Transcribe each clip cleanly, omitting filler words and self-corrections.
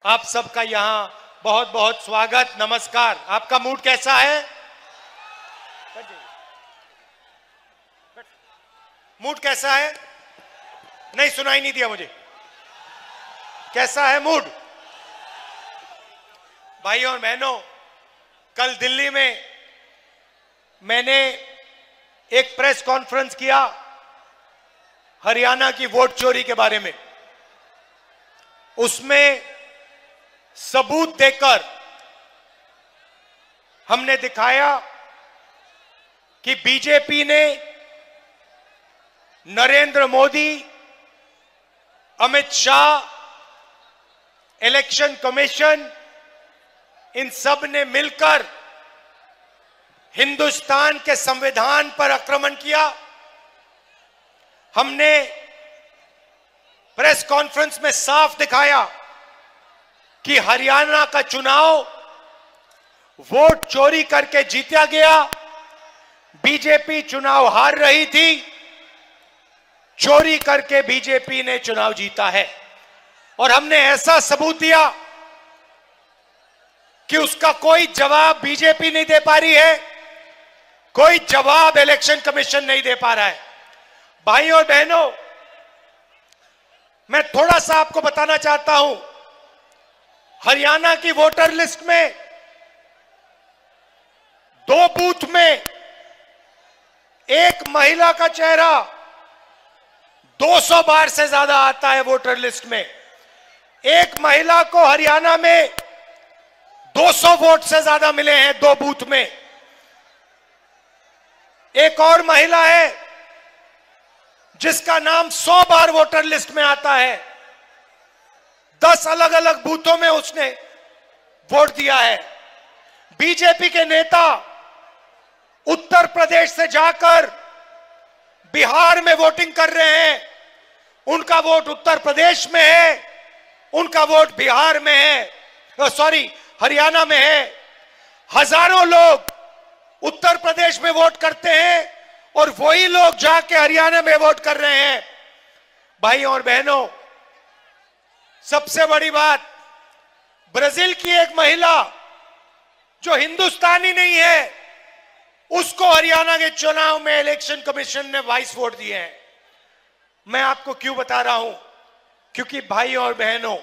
आप सबका यहां बहुत बहुत स्वागत, नमस्कार। आपका मूड कैसा है? मूड कैसा है? नहीं, सुनाई नहीं दिया मुझे। कैसा है मूड? भाइयों और बहनों, कल दिल्ली में मैंने एक प्रेस कॉन्फ्रेंस किया हरियाणा की वोट चोरी के बारे में। उसमें सबूत देकर हमने दिखाया कि बीजेपी ने नरेंद्र मोदी, अमित शाह, इलेक्शन कमीशन, इन सब ने मिलकर हिंदुस्तान के संविधान पर आक्रमण किया। हमने प्रेस कॉन्फ्रेंस में साफ दिखाया कि हरियाणा का चुनाव वोट चोरी करके जीता गया। बीजेपी चुनाव हार रही थी, चोरी करके बीजेपी ने चुनाव जीता है। और हमने ऐसा सबूत दिया कि उसका कोई जवाब बीजेपी नहीं दे पा रही है, कोई जवाब इलेक्शन कमीशन नहीं दे पा रहा है। भाइयों और बहनों, मैं थोड़ा सा आपको बताना चाहता हूं। हरियाणा की वोटर लिस्ट में 2 बूथ में एक महिला का चेहरा 200 बार से ज्यादा आता है। वोटर लिस्ट में एक महिला को हरियाणा में 200 वोट से ज्यादा मिले हैं 2 बूथ में। एक और महिला है जिसका नाम 100 बार वोटर लिस्ट में आता है। 10 अलग अलग बूथों में उसने वोट दिया है। बीजेपी के नेता उत्तर प्रदेश से जाकर बिहार में वोटिंग कर रहे हैं। उनका वोट उत्तर प्रदेश में है, उनका वोट बिहार में है, हरियाणा में है। हजारों लोग उत्तर प्रदेश में वोट करते हैं और वही लोग जाके हरियाणा में वोट कर रहे हैं। भाइयों और बहनों, सबसे बड़ी बात, ब्राजील की एक महिला जो हिंदुस्तानी नहीं है, उसको हरियाणा के चुनाव में इलेक्शन कमीशन ने 22 वोट दिए हैं। मैं आपको क्यों बता रहा हूं? क्योंकि भाइयों और बहनों,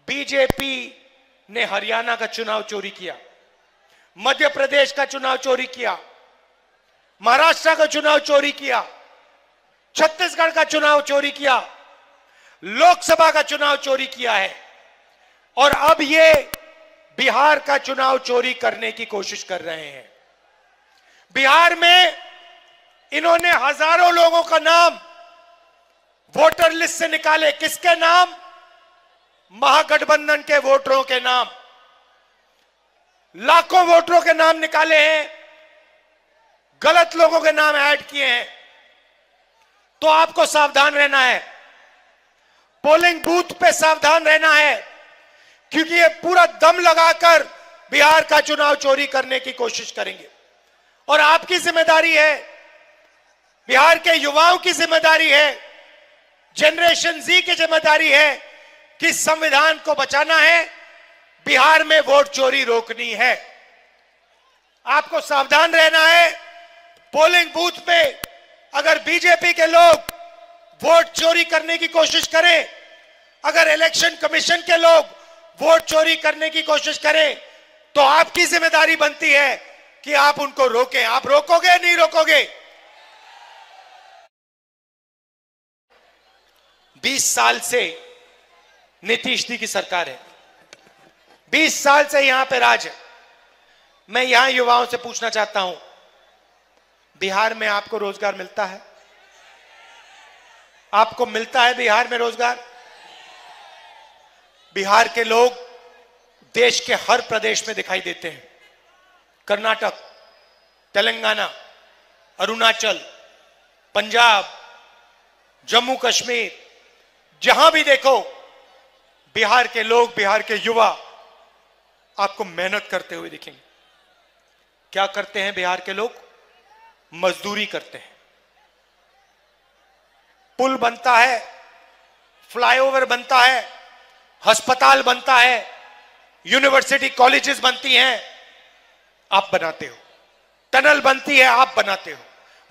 बीजेपी ने हरियाणा का चुनाव चोरी किया, मध्य प्रदेश का चुनाव चोरी किया, महाराष्ट्र का चुनाव चोरी किया, छत्तीसगढ़ का चुनाव चोरी किया, लोकसभा का चुनाव चोरी किया है और अब ये बिहार का चुनाव चोरी करने की कोशिश कर रहे हैं। बिहार में इन्होंने हजारों लोगों का नाम वोटर लिस्ट से निकाले। किसके नाम? महागठबंधन के वोटरों के नाम। लाखों वोटरों के नाम निकाले हैं, गलत लोगों के नाम ऐड किए हैं। तो आपको सावधान रहना है, पोलिंग बूथ पे सावधान रहना है, क्योंकि ये पूरा दम लगाकर बिहार का चुनाव चोरी करने की कोशिश करेंगे। और आपकी जिम्मेदारी है, बिहार के युवाओं की जिम्मेदारी है, जनरेशन जी की जिम्मेदारी है कि संविधान को बचाना है, बिहार में वोट चोरी रोकनी है। आपको सावधान रहना है। पोलिंग बूथ में अगर बीजेपी के लोग वोट चोरी करने की कोशिश करें, अगर इलेक्शन कमीशन के लोग वोट चोरी करने की कोशिश करें, तो आपकी जिम्मेदारी बनती है कि आप उनको रोकें। आप रोकोगे, नहीं रोकोगे? 20 साल से नीतीश जी की सरकार है, 20 साल से यहां पे राज है। मैं यहां युवाओं से पूछना चाहता हूं, बिहार में आपको रोजगार मिलता है? आपको मिलता है बिहार में रोजगार? बिहार के लोग देश के हर प्रदेश में दिखाई देते हैं। कर्नाटक, तेलंगाना, अरुणाचल, पंजाब, जम्मू कश्मीर, जहां भी देखो बिहार के लोग, बिहार के युवा आपको मेहनत करते हुए दिखेंगे। क्या करते हैं बिहार के लोग? मजदूरी करते हैं। पुल बनता है, फ्लाईओवर बनता है, अस्पताल बनता है, यूनिवर्सिटी कॉलेजेस बनती हैं, आप बनाते हो। टनल बनती है, आप बनाते हो।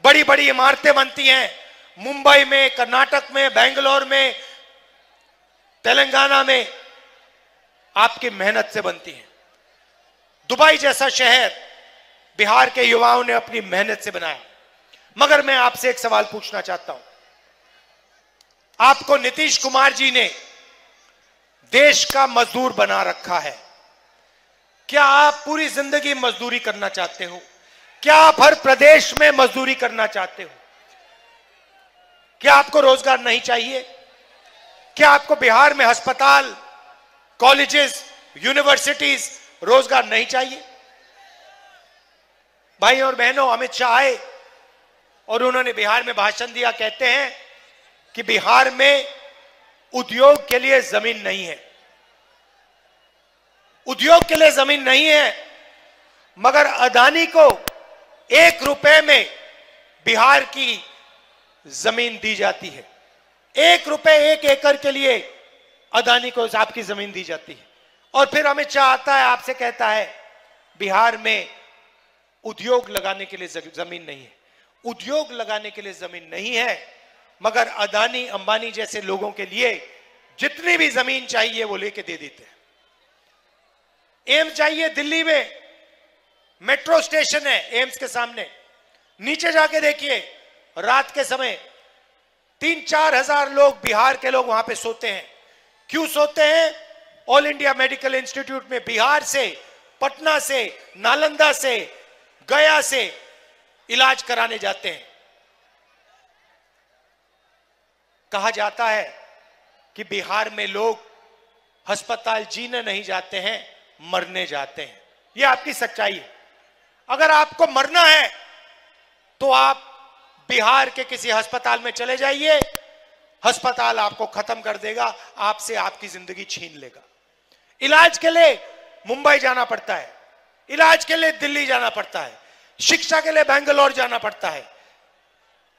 बड़ी बड़ी इमारतें बनती हैं, मुंबई में, कर्नाटक में, बेंगलोर में, तेलंगाना में, आपकी मेहनत से बनती हैं। दुबई जैसा शहर बिहार के युवाओं ने अपनी मेहनत से बनाया। मगर मैं आपसे एक सवाल पूछना चाहता हूं, आपको नीतीश कुमार जी ने देश का मजदूर बना रखा है। क्या आप पूरी जिंदगी मजदूरी करना चाहते हो? क्या आप हर प्रदेश में मजदूरी करना चाहते हो? क्या आपको रोजगार नहीं चाहिए? क्या आपको बिहार में अस्पताल, कॉलेजेस, यूनिवर्सिटीज, रोजगार नहीं चाहिए? भाई और बहनों, अमित शाह आए और उन्होंने बिहार में भाषण दिया। कहते हैं कि बिहार में उद्योग के लिए जमीन नहीं है। उद्योग के लिए जमीन नहीं है, मगर अदानी को 1 रुपए में बिहार की जमीन दी जाती है। 1 रुपए 1 एकड़ के लिए अदानी को आपकी जमीन दी जाती है। और फिर अमित शाह आता है, आपसे कहता है बिहार में उद्योग लगाने के लिए जमीन नहीं है। उद्योग लगाने के लिए जमीन नहीं है, मगर अदानी अंबानी जैसे लोगों के लिए जितनी भी जमीन चाहिए वो लेके दे देते हैं। एम्स चाहिए दिल्ली में, मेट्रो स्टेशन है एम्स के सामने, नीचे जाके देखिए रात के समय 3-4 हजार लोग, बिहार के लोग वहां पे सोते हैं। क्यों सोते हैं? ऑल इंडिया मेडिकल इंस्टीट्यूट में बिहार से, पटना से, नालंदा से, गया से इलाज कराने जाते हैं। कहा जाता है कि बिहार में लोग अस्पताल जीने नहीं जाते हैं, मरने जाते हैं। यह आपकी सच्चाई है। अगर आपको मरना है तो आप बिहार के किसी अस्पताल में चले जाइए, अस्पताल आपको खत्म कर देगा, आपसे आपकी जिंदगी छीन लेगा। इलाज के लिए मुंबई जाना पड़ता है, इलाज के लिए दिल्ली जाना पड़ता है, शिक्षा के लिए बेंगलोर जाना पड़ता है,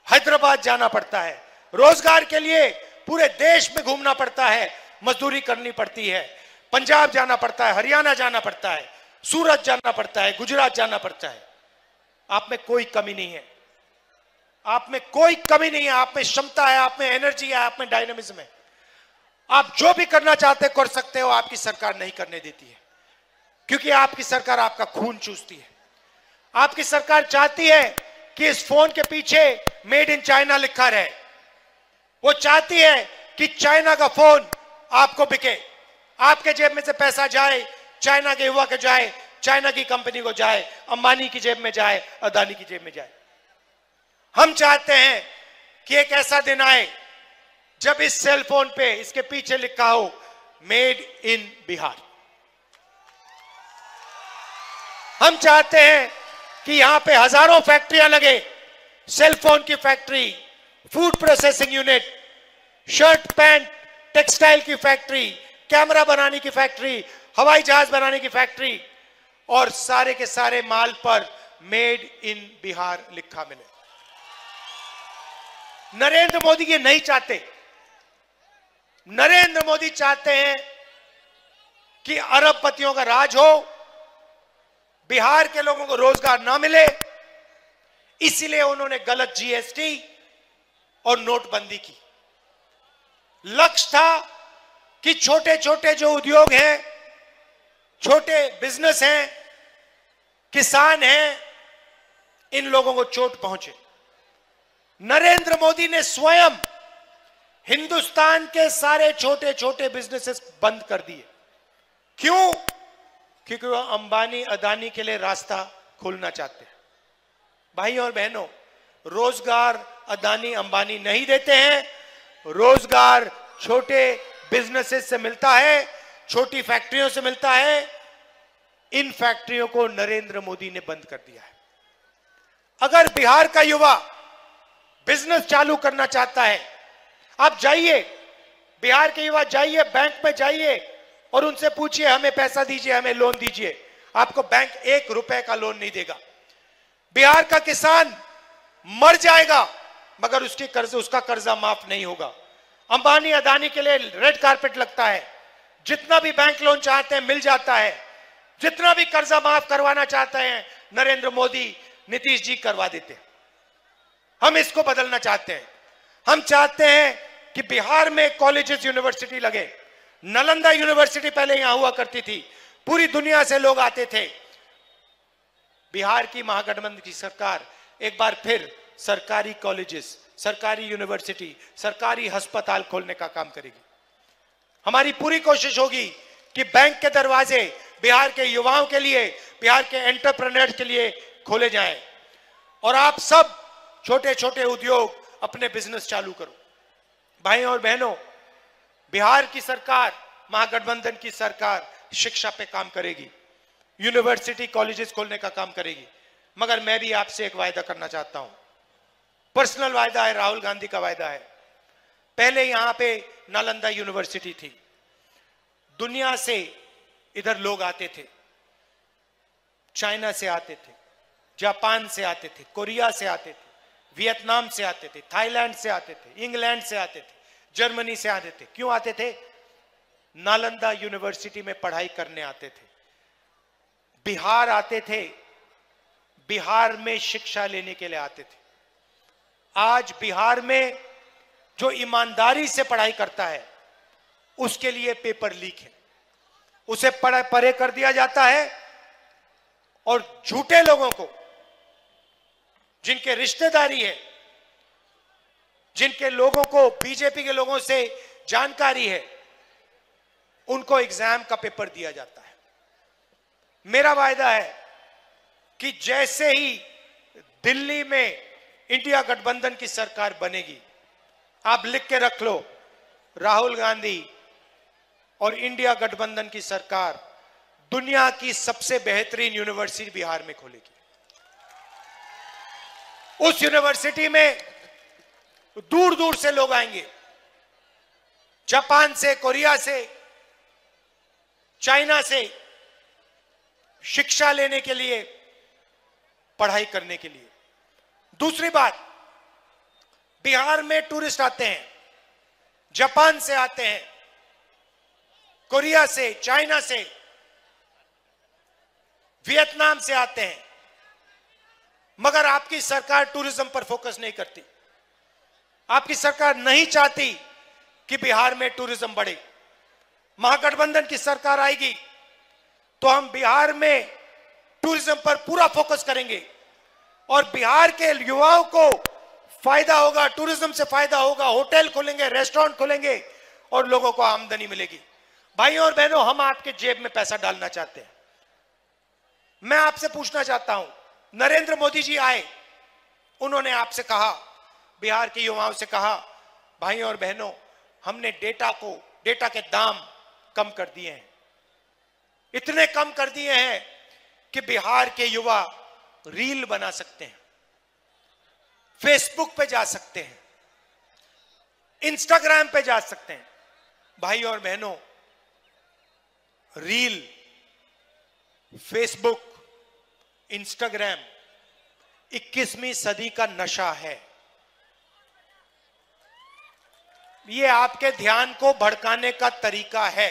हैदराबाद जाना पड़ता है, रोजगार के लिए पूरे देश में घूमना पड़ता है, मजदूरी करनी पड़ती है, पंजाब जाना पड़ता है, हरियाणा जाना पड़ता है, सूरत जाना पड़ता है, गुजरात जाना पड़ता है। आप में कोई कमी नहीं है, आप में कोई कमी नहीं है, आप में क्षमता है, आप में एनर्जी है, आप में डायनामिज्म है। आप जो भी करना चाहते कर सकते हो, आपकी सरकार नहीं करने देती है, क्योंकि आपकी सरकार आपका खून चूसती है। आपकी सरकार चाहती है कि इस फोन के पीछे मेड इन चाइना लिखा रहे। वो चाहती है कि चाइना का फोन आपको बिके, आपके जेब में से पैसा जाए, चाइना के युवा के जाए, चाइना की कंपनी को जाए, अंबानी की जेब में जाए, अदानी की जेब में जाए। हम चाहते हैं कि एक ऐसा दिन आए जब इस सेल फोन पे इसके पीछे लिखा हो मेड इन बिहार। हम चाहते हैं कि यहां पे हजारों फैक्ट्रियां लगे, सेल फोन की factory, food processing unit, shirt pant textile की फैक्ट्री, कैमरा बनाने की फैक्ट्री, हवाई जहाज बनाने की फैक्ट्री, और सारे के सारे माल पर मेड इन बिहार लिखा मिले। नरेंद्र मोदी ये नहीं चाहते। नरेंद्र मोदी चाहते हैं कि अरबपतियों का राज हो, बिहार के लोगों को रोजगार ना मिले, इसीलिए उन्होंने गलत जीएसटी और नोटबंदी की। लक्ष्य था कि छोटे छोटे जो उद्योग हैं, छोटे बिजनेस हैं, किसान हैं, इन लोगों को चोट पहुंचे। नरेंद्र मोदी ने स्वयं हिंदुस्तान के सारे छोटे छोटे बिजनेसेस बंद कर दिए। क्यों? क्योंकि वो अंबानी अदानी के लिए रास्ता खोलना चाहते हैं। भाई और बहनों, रोजगार अदानी अंबानी नहीं देते हैं, रोजगार छोटे बिजनेसेस से मिलता है, छोटी फैक्ट्रियों से मिलता है। इन फैक्ट्रियों को नरेंद्र मोदी ने बंद कर दिया है। अगर बिहार का युवा बिजनेस चालू करना चाहता है, आप जाइए, बिहार के युवा जाइए, बैंक में जाइए और उनसे पूछिए हमें पैसा दीजिए, हमें लोन दीजिए। आपको बैंक 1 रुपए का लोन नहीं देगा। बिहार का किसान मर जाएगा मगर उसका कर्जा माफ नहीं होगा। अंबानी अदानी के लिए रेड कारपेट लगता है, जितना भी बैंक लोन चाहते हैं मिल जाता है, जितना भी कर्जा माफ करवाना चाहते हैं नरेंद्र मोदी, नीतीश जी करवा देते हैं। हम इसको बदलना चाहते हैं। हम चाहते हैं कि बिहार में कॉलेजेस, यूनिवर्सिटी लगे। नालंदा यूनिवर्सिटी पहले यहां हुआ करती थी, पूरी दुनिया से लोग आते थे। बिहार की महागठबंधन की सरकार एक बार फिर सरकारी कॉलेजेस, सरकारी यूनिवर्सिटी, सरकारी अस्पताल खोलने का काम करेगी। हमारी पूरी कोशिश होगी कि बैंक के दरवाजे बिहार के युवाओं के लिए, बिहार के एंटरप्रेन्योर्स के लिए खोले जाएं और आप सब छोटे छोटे उद्योग, अपने बिजनेस चालू करो। भाइयों और बहनों, बिहार की सरकार, महागठबंधन की सरकार शिक्षा पे काम करेगी, यूनिवर्सिटी, कॉलेजेस खोलने का काम करेगी। मगर मैं भी आपसे एक वायदा करना चाहता हूं, पर्सनल वायदा है, राहुल गांधी का वायदा है। पहले यहां पे नालंदा यूनिवर्सिटी थी, दुनिया से इधर लोग आते थे, चाइना से आते थे, जापान से आते थे, कोरिया से आते थे, वियतनाम से आते थे, थाईलैंड से आते थे, इंग्लैंड से आते थे, जर्मनी से आते थे। क्यों आते थे? नालंदा यूनिवर्सिटी में पढ़ाई करने आते थे। बिहार आते थे, बिहार में शिक्षा लेने के लिए आते थे। आज बिहार में जो ईमानदारी से पढ़ाई करता है उसके लिए पेपर लीक है, उसे परे कर दिया जाता है और झूठे लोगों को, जिनके रिश्तेदारी है, जिनके लोगों को, बीजेपी के लोगों से जानकारी है, उनको एग्जाम का पेपर दिया जाता है। मेरा वायदा है कि जैसे ही दिल्ली में इंडिया गठबंधन की सरकार बनेगी, आप लिख के रख लो, राहुल गांधी और इंडिया गठबंधन की सरकार दुनिया की सबसे बेहतरीन यूनिवर्सिटी बिहार में खोलेगी। उस यूनिवर्सिटी में दूर दूर से लोग आएंगे, जापान से, कोरिया से, चाइना से, शिक्षा लेने के लिए, पढ़ाई करने के लिए। दूसरी बात, बिहार में टूरिस्ट आते हैं, जापान से आते हैं, कोरिया से, चाइना से, वियतनाम से आते हैं, मगर आपकी सरकार टूरिज्म पर फोकस नहीं करती। आपकी सरकार नहीं चाहती कि बिहार में टूरिज्म बढ़े। महागठबंधन की सरकार आएगी तो हम बिहार में टूरिज्म पर पूरा फोकस करेंगे और बिहार के युवाओं को फायदा होगा, टूरिज्म से फायदा होगा, होटल खोलेंगे, रेस्टोरेंट खोलेंगे और लोगों को आमदनी मिलेगी। भाइयों और बहनों, हम आपके जेब में पैसा डालना चाहते हैं। मैं आपसे पूछना चाहता हूं, नरेंद्र मोदी जी आए, उन्होंने आपसे कहा, बिहार के युवाओं से कहा, भाइयों और बहनों, हमने डेटा के दाम कम कर दिए हैं, इतने कम कर दिए हैं कि बिहार के युवा रील बना सकते हैं, फेसबुक पे जा सकते हैं, इंस्टाग्राम पे जा सकते हैं। भाइयों और बहनों, रील, फेसबुक, इंस्टाग्राम 21वीं सदी का नशा है। ये आपके ध्यान को भड़काने का तरीका है।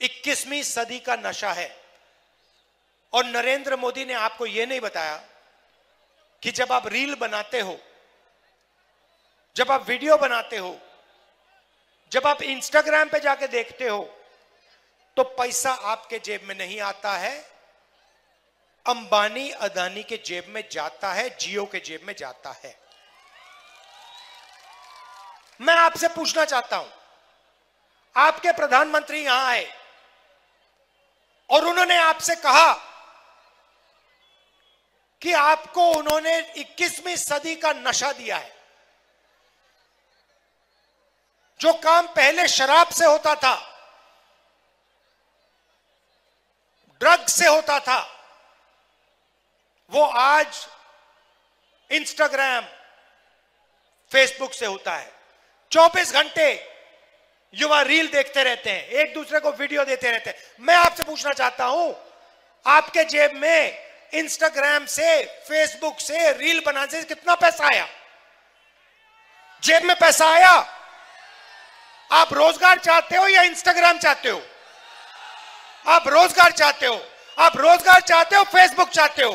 21वीं सदी का नशा है। और नरेंद्र मोदी ने आपको यह नहीं बताया कि जब आप रील बनाते हो, जब आप वीडियो बनाते हो, जब आप इंस्टाग्राम पे जाके देखते हो, तो पैसा आपके जेब में नहीं आता है, अंबानी अदानी के जेब में जाता है, जियो के जेब में जाता है। मैं आपसे पूछना चाहता हूं, आपके प्रधानमंत्री यहां आए और उन्होंने आपसे कहा कि आपको उन्होंने 21वीं सदी का नशा दिया है। जो काम पहले शराब से होता था, ड्रग से होता था, वो आज इंस्टाग्राम, फेसबुक से होता है। 24 घंटे युवा रील देखते रहते हैं, एक दूसरे को वीडियो देते रहते हैं। मैं आपसे पूछना चाहता हूं, आपके जेब में इंस्टाग्राम से, फेसबुक से, रील बनाने से कितना पैसा आया? जेब में पैसा आया? आप रोजगार चाहते हो या इंस्टाग्राम चाहते हो? आप रोजगार चाहते हो, आप रोजगार चाहते हो, फेसबुक चाहते हो?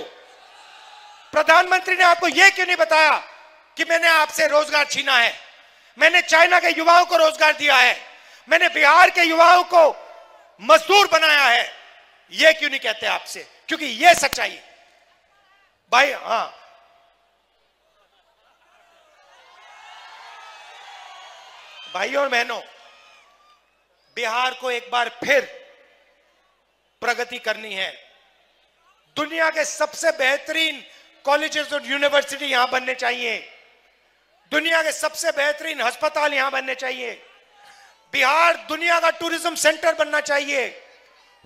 प्रधानमंत्री ने आपको यह क्यों नहीं बताया कि मैंने आपसे रोजगार छीना है, मैंने चाइना के युवाओं को रोजगार दिया है, मैंने बिहार के युवाओं को मजदूर बनाया है? यह क्यों नहीं कहते आपसे? क्योंकि यह सच्चाई है भाई। हां, भाइयों और बहनों, बिहार को एक बार फिर प्रगति करनी है। दुनिया के सबसे बेहतरीन कॉलेजेस और यूनिवर्सिटी यहां बनने चाहिए, दुनिया के सबसे बेहतरीन अस्पताल यहां बनने चाहिए, बिहार दुनिया का टूरिज्म सेंटर बनना चाहिए,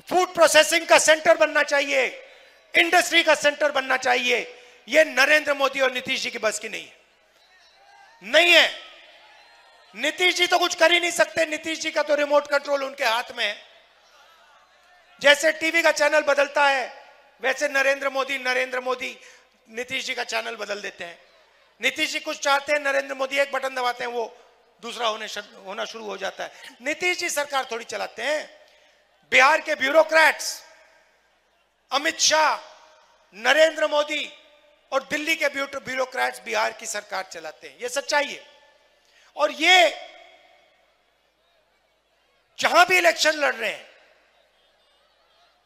फूड प्रोसेसिंग का सेंटर बनना चाहिए, इंडस्ट्री का सेंटर बनना चाहिए। यह नरेंद्र मोदी और नीतीश जी की बस की नहीं है, नहीं है। नीतीश जी तो कुछ कर ही नहीं सकते, नीतीश जी का तो रिमोट कंट्रोल उनके हाथ में है। जैसे टीवी का चैनल बदलता है वैसे नरेंद्र मोदी नीतीश जी का चैनल बदल देते हैं। नीतीश जी कुछ चाहते हैं, नरेंद्र मोदी एक बटन दबाते हैं, वो दूसरा होना शुरू हो जाता है। नीतीश जी सरकार थोड़ी चलाते हैं। बिहार के ब्यूरोक्रेट्स अमित शाह, नरेंद्र मोदी और दिल्ली के ब्यूरोक्रेट्स बिहार की सरकार चलाते हैं, यह सच्चाई है। और ये जहां भी इलेक्शन लड़ रहे हैं,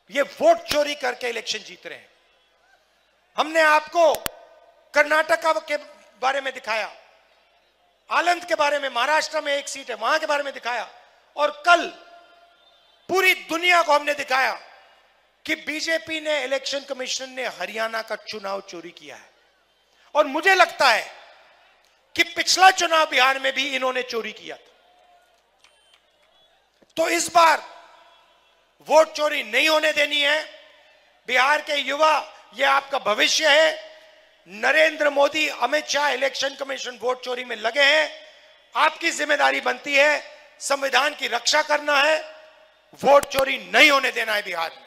ये वोट चोरी करके इलेक्शन जीत रहे हैं। हमने आपको कर्नाटक के बारे में दिखाया, आनंद के बारे में, महाराष्ट्र में एक सीट है वहां के बारे में दिखाया, और कल पूरी दुनिया को हमने दिखाया कि बीजेपी ने, इलेक्शन कमीशन ने हरियाणा का चुनाव चोरी किया है। और मुझे लगता है कि पिछला चुनाव बिहार में भी इन्होंने चोरी किया था। तो इस बार वोट चोरी नहीं होने देनी है। बिहार के युवा, यह आपका भविष्य है। Narendra Modi, Amit Shah, election commission vote चोरी में लगे हैं। आपकी जिम्मेदारी बनती है संविधान की रक्षा करना है, वोट चोरी नहीं होने देना है बिहार में।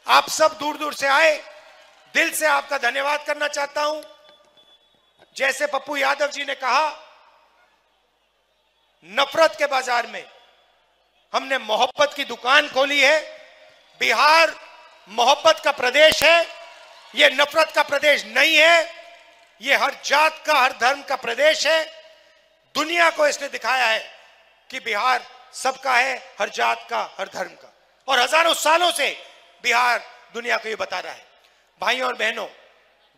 आप सब दूर दूर से आए, दिल से आपका धन्यवाद करना चाहता हूं। जैसे पप्पू यादव जी ने कहा, नफरत के बाजार में हमने मोहब्बत की दुकान खोली है। बिहार मोहब्बत का प्रदेश है, यह नफरत का प्रदेश नहीं है। यह हर जात का, हर धर्म का प्रदेश है। दुनिया को इसने दिखाया है कि बिहार सबका है, हर जात का, हर धर्म का। और हजारों सालों से बिहार दुनिया को यह बता रहा है। भाइयों और बहनों,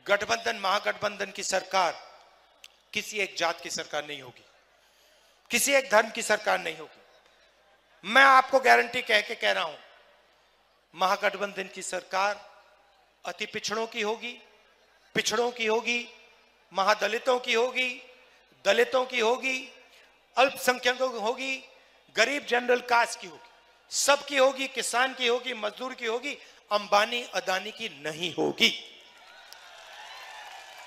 गठबंधन, महागठबंधन की सरकार किसी एक जात की सरकार नहीं होगी, किसी एक धर्म की सरकार नहीं होगी। मैं आपको गारंटी कह रहा हूं, महागठबंधन की सरकार अति पिछड़ों की होगी, पिछड़ों की होगी, महादलितों की होगी, दलितों की होगी, अल्पसंख्यकों की होगी, गरीब जनरल कास्ट की होगी, सबकी होगी, किसान की होगी, मजदूर की होगी, अंबानी अदानी की नहीं होगी।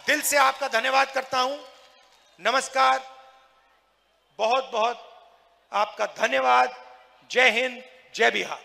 दिल से आपका धन्यवाद करता हूं। नमस्कार, बहुत बहुत आपका धन्यवाद। जय हिंद, जय बिहार।